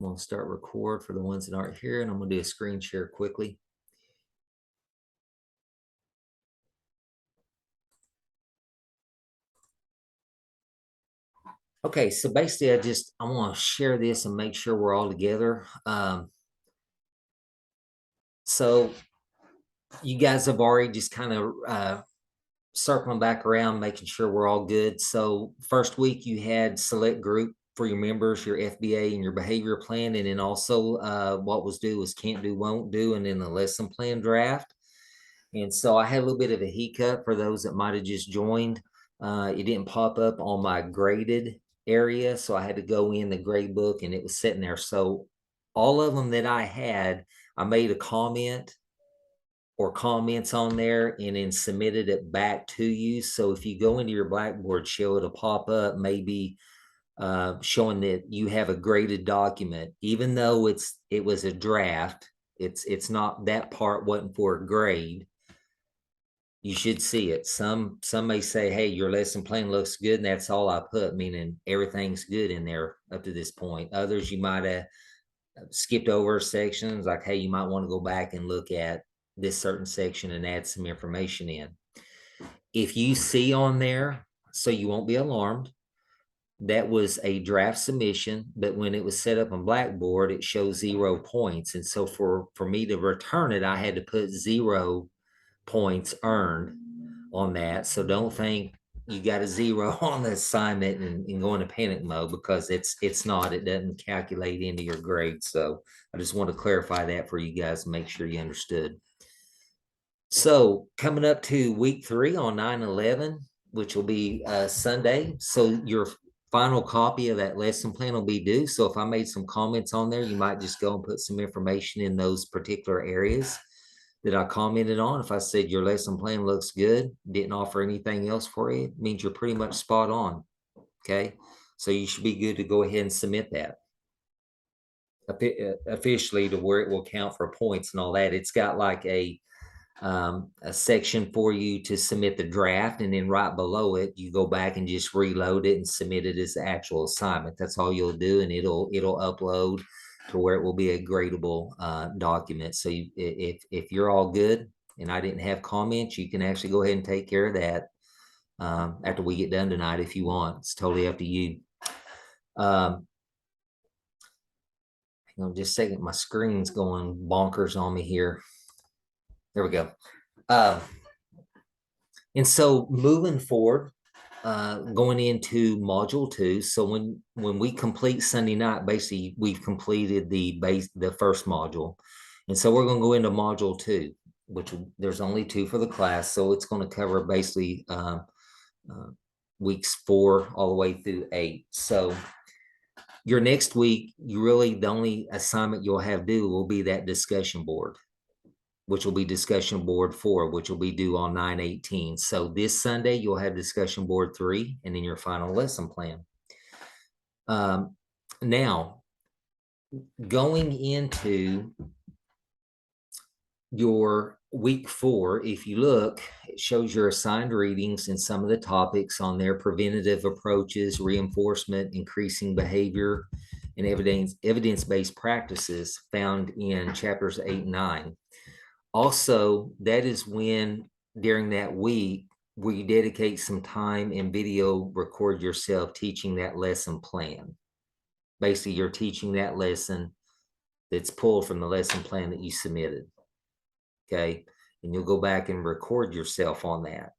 I'm going to start record for the ones that aren't here, and I'm going to do a screen share quickly. Okay, so basically I want to share this and make sure we're all together. So you guys have already just kind of circling back around, making sure we're all good. So first week you had select group for your members, your FBA and your behavior plan. And then also what was due was can't do, won't do, and then the lesson plan draft. And so I had a little bit of a hiccup for those that might have just joined. It didn't pop up on my graded area, so I had to go in the grade book and it was sitting there. So all of them that I had, I made a comment or comments on there and then submitted it back to you. So if you go into your Blackboard show, it'll pop up maybe showing that you have a graded document, even though it was a draft. It's not, that part wasn't for a grade. You should see it. Some may say, hey, your lesson plan looks good, and that's all I put, meaning everything's good in there up to this point. Others, you might have skipped over sections, like, hey, you might want to go back and look at this certain section and add some information in. If you see on there, so you won't be alarmed, that was a draft submission, but when it was set up on Blackboard, it shows 0 points. And so for me to return it, I had to put 0 points earned on that. So don't think you got a 0 on the assignment and go into panic mode, because it's not. It doesn't calculate into your grade. So I just want to clarify that for you guys and make sure you understood. So coming up to week 3 on 9/11, which will be Sunday. So your final copy of that lesson plan will be due. So if I made some comments on there, you might just go and put some information in those particular areas that I commented on. If I said your lesson plan looks good, didn't offer anything else for you, it means you're pretty much spot on. Okay, so you should be good to go ahead and submit that officially to where it will count for points and all that. It's got like a section for you to submit the draft, and then right below it, you go back and just reload it and submit it as the actual assignment. That's all you'll do, and it'll upload to where it will be a gradable document. So if you're all good and I didn't have comments, you can actually go ahead and take care of that after we get done tonight if you want. It's totally up to you. Hang on just a second. My screen's going bonkers on me here. There we go. And so moving forward, going into module 2. So when we complete Sunday night, basically we've completed the first module. And so we're going to go into module 2, which there's only 2 for the class. So it's going to cover basically weeks 4 all the way through 8. So your next week, the only assignment you'll have due will be that discussion board, which will be discussion board 4, which will be due on 9/18. So this Sunday, you'll have discussion board 3 and then your final lesson plan. Now, going into your week 4, if you look, it shows your assigned readings and some of the topics on there: preventative approaches, reinforcement, increasing behavior, and evidence-based practices, found in chapters 8 and 9. Also, that is when, during that week, where you dedicate some time and video record yourself teaching that lesson plan. Basically, you're teaching that lesson that's pulled from the lesson plan that you submitted. Okay, and you'll go back and record yourself on that.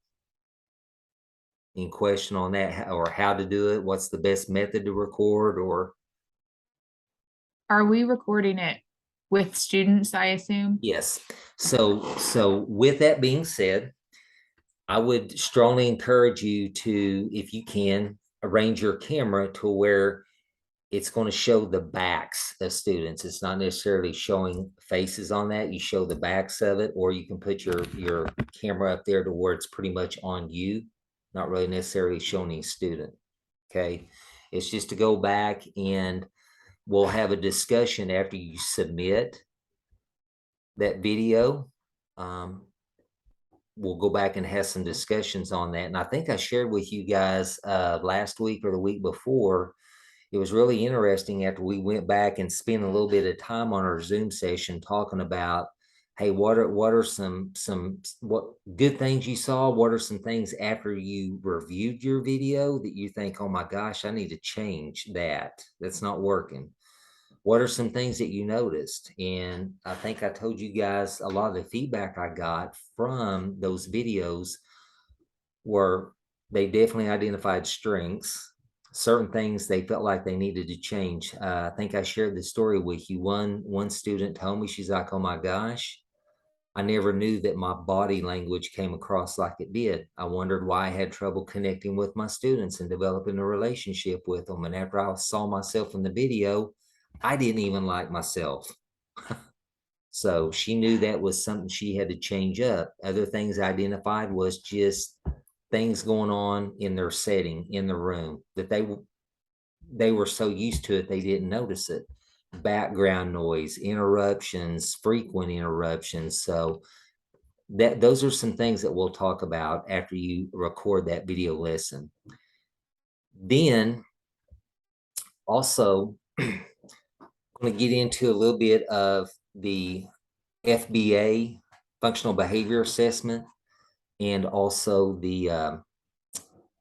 Any question on that, or how to do it? What's the best method to record? Or are we recording it with students, I assume? Yes. So with that being said, I would strongly encourage you to, if you can, arrange your camera to where it's going to show the backs of students. It's not necessarily showing faces on that. You show the backs of it, or you can put your camera up there to where it's pretty much on you, not really necessarily showing a student. Okay. It's just to go back, and we'll have a discussion after you submit that video. We'll go back and have some discussions on that. And I think I shared with you guys last week or the week before, it was really interesting after we went back and spent a little bit of time on our Zoom session talking about, hey, what are some what good things you saw? What are some things after you reviewed your video that you think, oh my gosh, I need to change that. That's not working. What are some things that you noticed? And I think I told you guys a lot of the feedback I got from those videos were they definitely identified strengths, certain things they felt like they needed to change. I think I shared the story with you. One student told me, she's like, oh my gosh, I never knew that my body language came across like it did. I wondered why I had trouble connecting with my students and developing a relationship with them. And after I saw myself in the video, I didn't even like myself. So she knew that was something she had to change up. Other things identified was just things going on in their setting, in the room, that they were so used to it, they didn't notice it. Background noise, interruptions, frequent interruptions. So those are some things that we'll talk about after you record that video lesson. Then also, I'm going to get into a little bit of the FBA, functional behavior assessment, and also the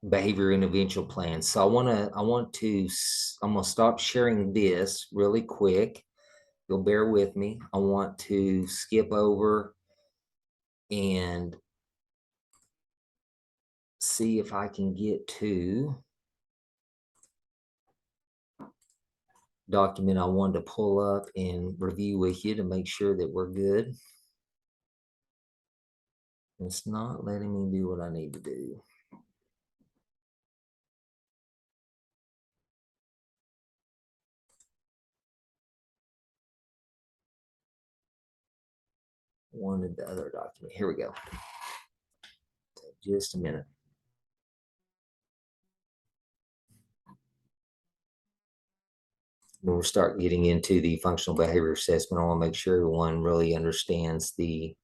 behavior intervention plan. So I'm gonna stop sharing this really quick. You'll bear with me. I want to skip over and see if I can get to document I wanted to pull up and review with you to make sure that we're good. It's not letting me do what I need to do. Wanted the other document. Here we go. Just a minute. When we start getting into the functional behavior assessment, I want to make sure everyone really understands the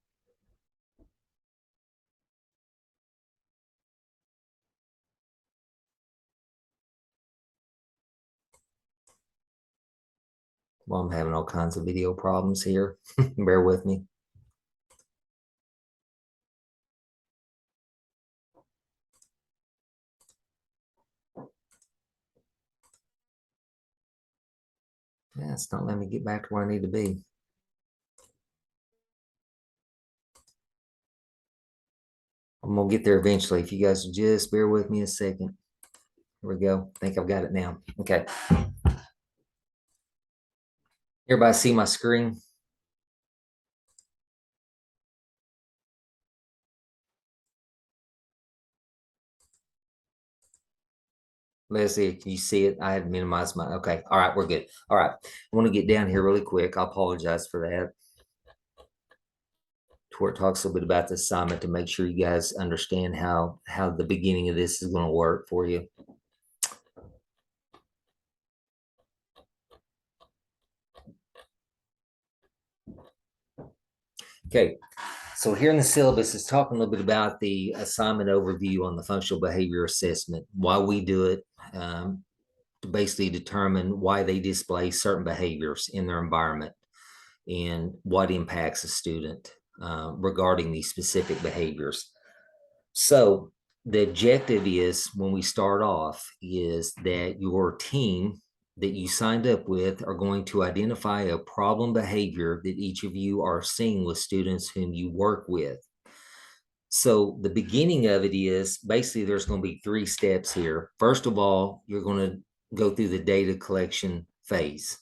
well, I'm having all kinds of video problems here. Bear with me. Yeah, it's not letting me get back to where I need to be. I'm gonna get there eventually. If you guys just bear with me a second. Here we go. I think I've got it now. Okay. Everybody see my screen? Leslie, can you see it? I had minimized my, okay. All right, we're good. All right. I want to get down here really quick. I apologize for that. To where it talks a little bit about the assignment to make sure you guys understand how the beginning of this is going to work for you. Okay, so here in the syllabus, it's talking a little bit about the assignment overview on the functional behavior assessment, why we do it, to basically determine why they display certain behaviors in their environment and what impacts a student regarding these specific behaviors. So the objective is, when we start off, is that your team that you signed up with are going to identify a problem behavior that each of you are seeing with students whom you work with. So the beginning of it is basically there's going to be 3 steps here. First of all, you're going to go through the data collection phase.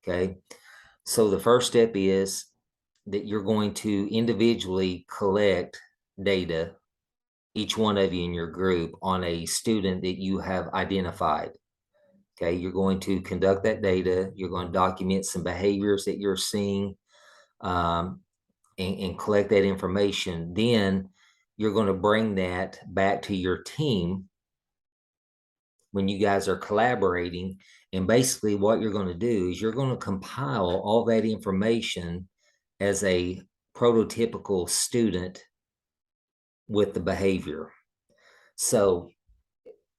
Okay. So the first step is that you're going to individually collect data, each one of you in your group, on a student that you have identified. Okay, you're going to conduct that data. You're going to document some behaviors that you're seeing, and collect that information. Then you're going to bring that back to your team when you guys are collaborating. And basically what you're going to do is you're going to compile all that information as a prototypical student with the behavior. So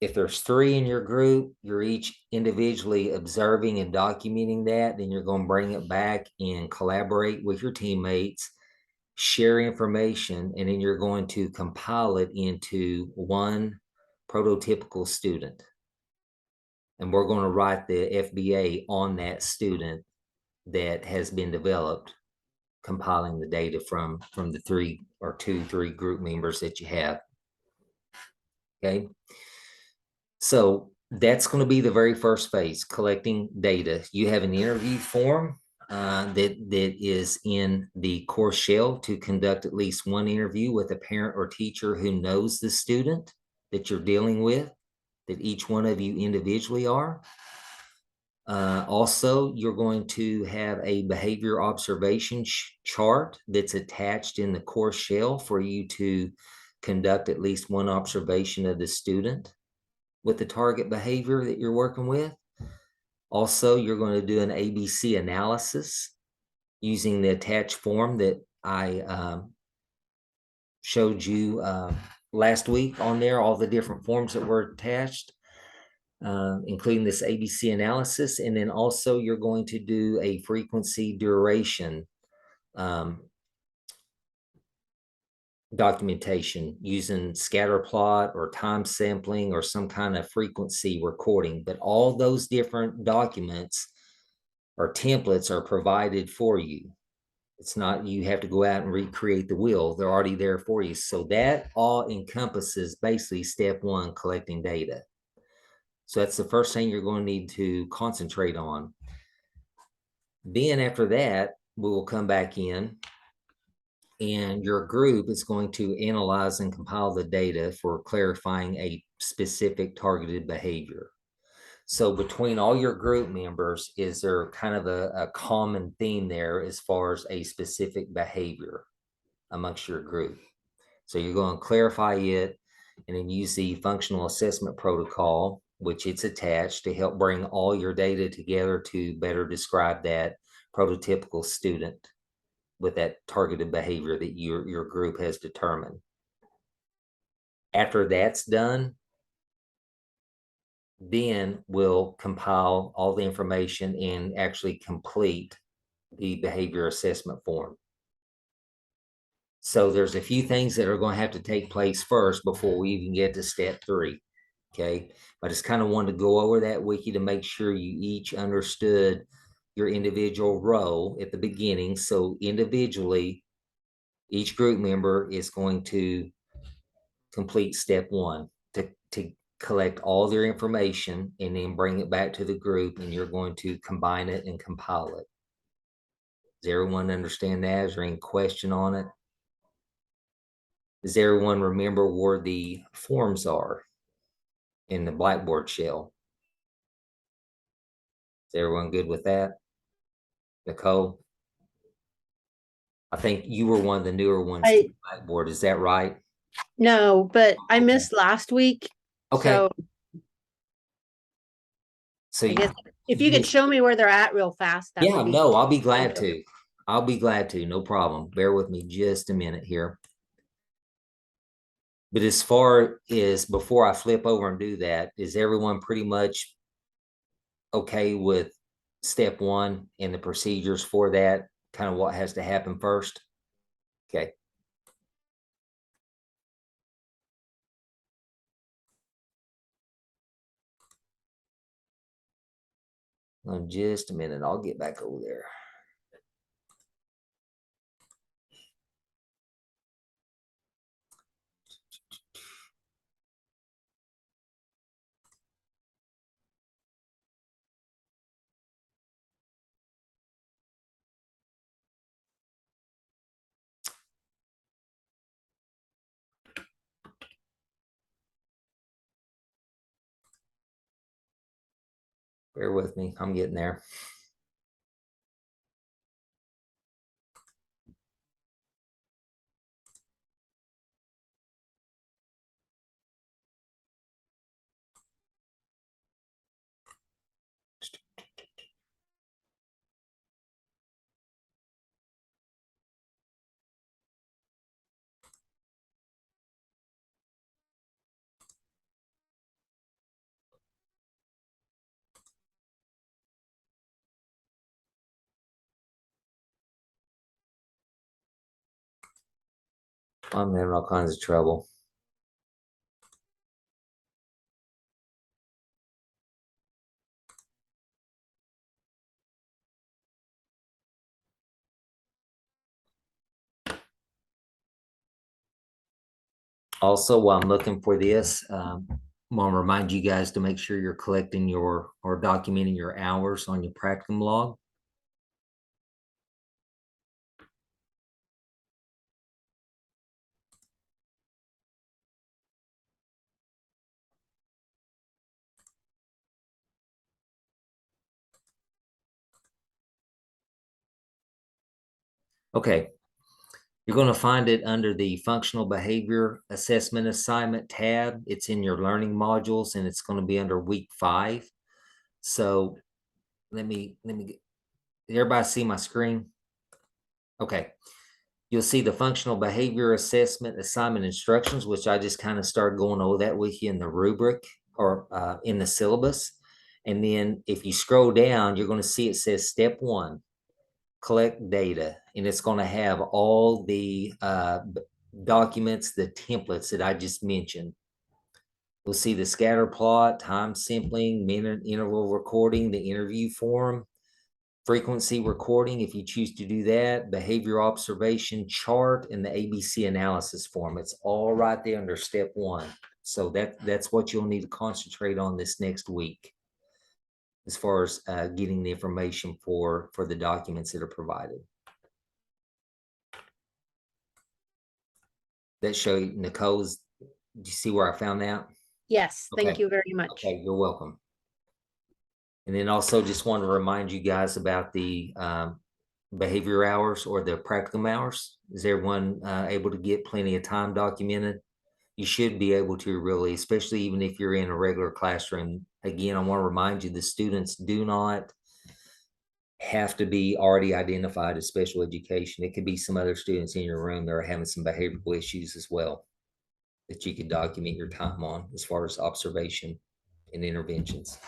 If there's 3 in your group, you're each individually observing and documenting that. Then you're going to bring it back and collaborate with your teammates, share information, and then you're going to compile it into one prototypical student. And we're going to write the FBA on that student that has been developed, compiling the data from the 3 group members that you have. Okay. So that's going to be the very first phase, collecting data. You have an interview form that is in the course shell to conduct at least one interview with a parent or teacher who knows the student that you're dealing with, that each one of you individually are. Also, you're going to have a behavior observation chart that's attached in the course shell for you to conduct at least one observation of the student with the target behavior that you're working with. Also, you're going to do an ABC analysis using the attached form that I showed you last week on there, all the different forms that were attached, including this ABC analysis. And then also you're going to do a frequency duration documentation using scatter plot or time sampling or some kind of frequency recording. But all those different documents or templates are provided for you. It's not you have to go out and recreate the wheel. They're already there for you. So that all encompasses basically step 1, collecting data. So that's the first thing you're going to need to concentrate on. Then after that, we will come back in and your group is going to analyze and compile the data for clarifying a specific targeted behavior. So between all your group members, is there kind of a common theme there as far as a specific behavior amongst your group? So you're going to clarify it and then use the functional assessment protocol, which it's attached to help bring all your data together to better describe that prototypical student with that targeted behavior that your group has determined. After that's done, then we'll compile all the information and actually complete the behavior assessment form. So there's a few things that are going to have to take place first before we even get to step 3. Okay. I just kind of wanted to go over that with you to make sure you each understood your individual role at the beginning. So individually, each group member is going to complete step 1 to collect all their information and then bring it back to the group, and you're going to combine it and compile it. Does everyone understand that? Is there any question on it? Does everyone remember where the forms are in the Blackboard shell? Is everyone good with that? Nicole? I think you were one of the newer ones to Blackboard. Is that right? No, but I missed last week. Okay. So I guess if you could show me where they're at real fast. That would be no, I'll be glad to. I'll be glad to. No problem. Bear with me just a minute here. But as far as before I flip over and do that, is everyone pretty much okay with step 1 and the procedures for that? Kind of what has to happen first? Okay. Just a minute. I'll get back over there. Bear with me. I'm getting there. I'm having all kinds of trouble. Also, while I'm looking for this, I want to remind you guys to make sure you're collecting or documenting your hours on your practicum log. Okay, you're going to find it under the functional behavior assessment assignment tab. It's in your learning modules and it's going to be under week 5. So let me get, everybody see my screen? Okay. You'll see the functional behavior assessment assignment instructions, which I just kind of started going over that with you in the rubric or in the syllabus. And then if you scroll down, you're going to see it says step 1, collect data. And it's going to have all the documents, the templates that I just mentioned. We'll see the scatter plot, time sampling, minute interval recording, the interview form, frequency recording, if you choose to do that, behavior observation chart, and the ABC analysis form. It's all right there under step 1. So that's what you'll need to concentrate on this next week as far as getting the information for the documents that are provided. That show you, Nicole's, do you see where I found that? Yes, thank Okay. you very much. Okay, you're welcome. And then also just want to remind you guys about the behavior hours or the practicum hours. Is everyone able to get plenty of time documented? You should be able to, really, especially even if you're in a regular classroom. Again, I want to remind you the students do not have to be already identified as special education. It could be some other students in your room that are having some behavioral issues as well that you could document your time on as far as observation and interventions.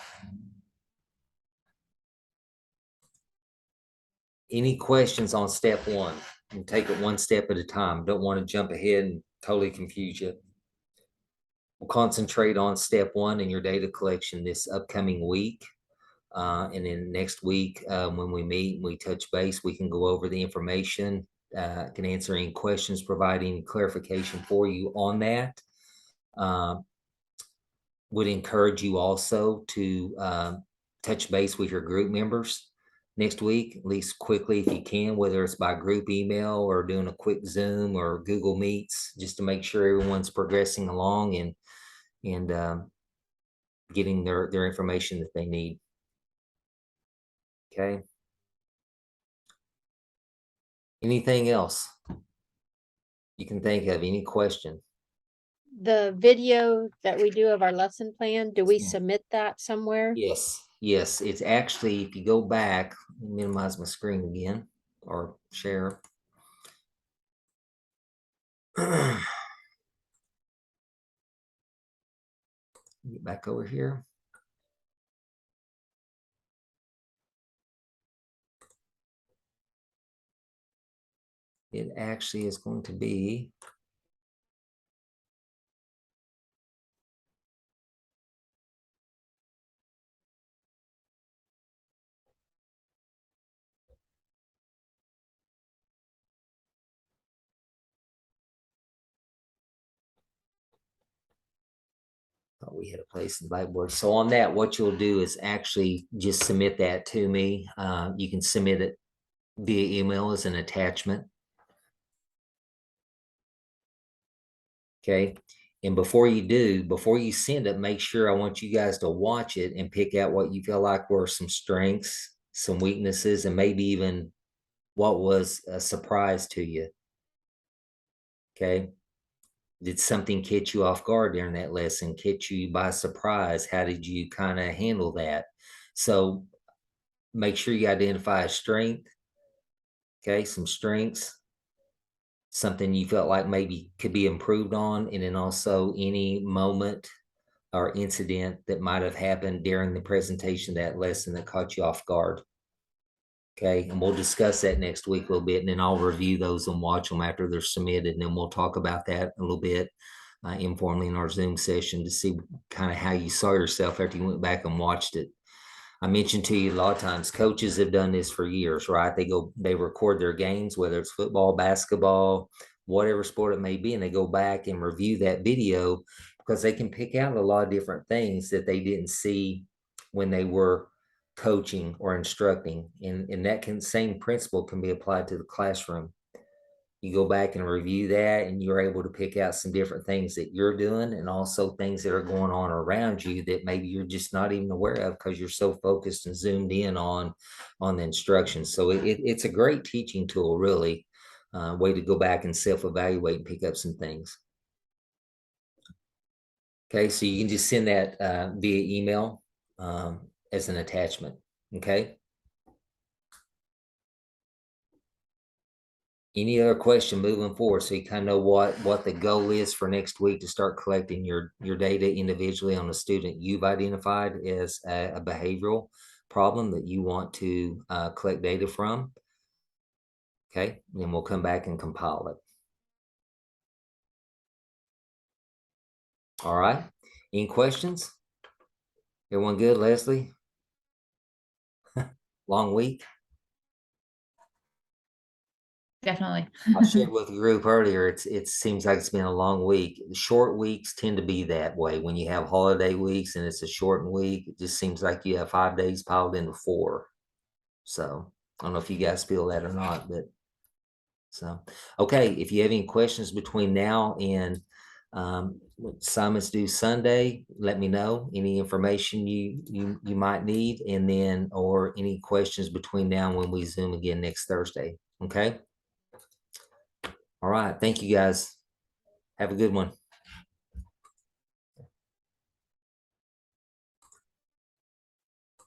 Any questions on step 1? And take it one step at a time. Don't want to jump ahead and totally confuse you. We'll concentrate on step 1 in your data collection this upcoming week. And then next week, when we meet and we touch base, we can go over the information, can answer any questions, provide any clarification for you on that. Would encourage you also to touch base with your group members next week, at least quickly if you can, whether it's by group email or doing a quick Zoom or Google Meets, just to make sure everyone's progressing along and getting their information that they need. Okay. Anything else you can think of? Any question? The video that we do of our lesson plan, do we submit that somewhere? Yes. Yes. It's actually, if you go back, minimize my screen again or share. Get back over here. It actually is going to be thought we had a place in Blackboard. So on that, what you'll do is actually just submit that to me. You can submit it via email as an attachment. Okay. And before you send it, make sure, I want you guys to watch it and pick out what you feel like were some strengths, some weaknesses, and maybe even what was a surprise to you. Okay. Did something catch you off guard during that lesson, catch you by surprise? How did you kind of handle that? So make sure you identify a strength. Okay. Some strengths, something you felt like maybe could be improved on, and then also any moment or incident that might have happened during the presentation of that lesson that caught you off guard. Okay, and we'll discuss that next week a little bit, and then I'll review those and watch them after they're submitted, and then we'll talk about that a little bit informally in our Zoom session to see kind of how you saw yourself after you went back and watched it. I mentioned to you a lot of times, coaches have done this for years, right? They record their games, whether it's football, basketball, whatever sport it may be, and they go back and review that video because they can pick out a lot of different things that they didn't see when they were coaching or instructing. And that same principle can be applied to the classroom. You go back and review that, and you're able to pick out some different things that you're doing and also things that are going on around you that maybe you're just not even aware of because you're so focused and zoomed in on the instructions. So it's a great teaching tool, really. Way to go back and self-evaluate and pick up some things. Okay, so you can just send that via email as an attachment. Okay. Any other question moving forward, so you kind of know what the goal is for next week to start collecting your data individually on the student you've identified as a behavioral problem that you want to collect data from. Okay, and then we'll come back and compile it. All right, any questions? Everyone good, Leslie? Long week? Definitely. I shared with the group earlier, it seems like it's been a long week. Short weeks tend to be that way. When you have holiday weeks and it's a shortened week, it just seems like you have 5 days piled into 4. So I don't know if you guys feel that or not, but so, okay. If you have any questions between now and Simon's due Sunday, let me know. Any information you might need, and then, or any questions between now and when we Zoom again next Thursday. Okay. All right. Thank you guys. Have a good one.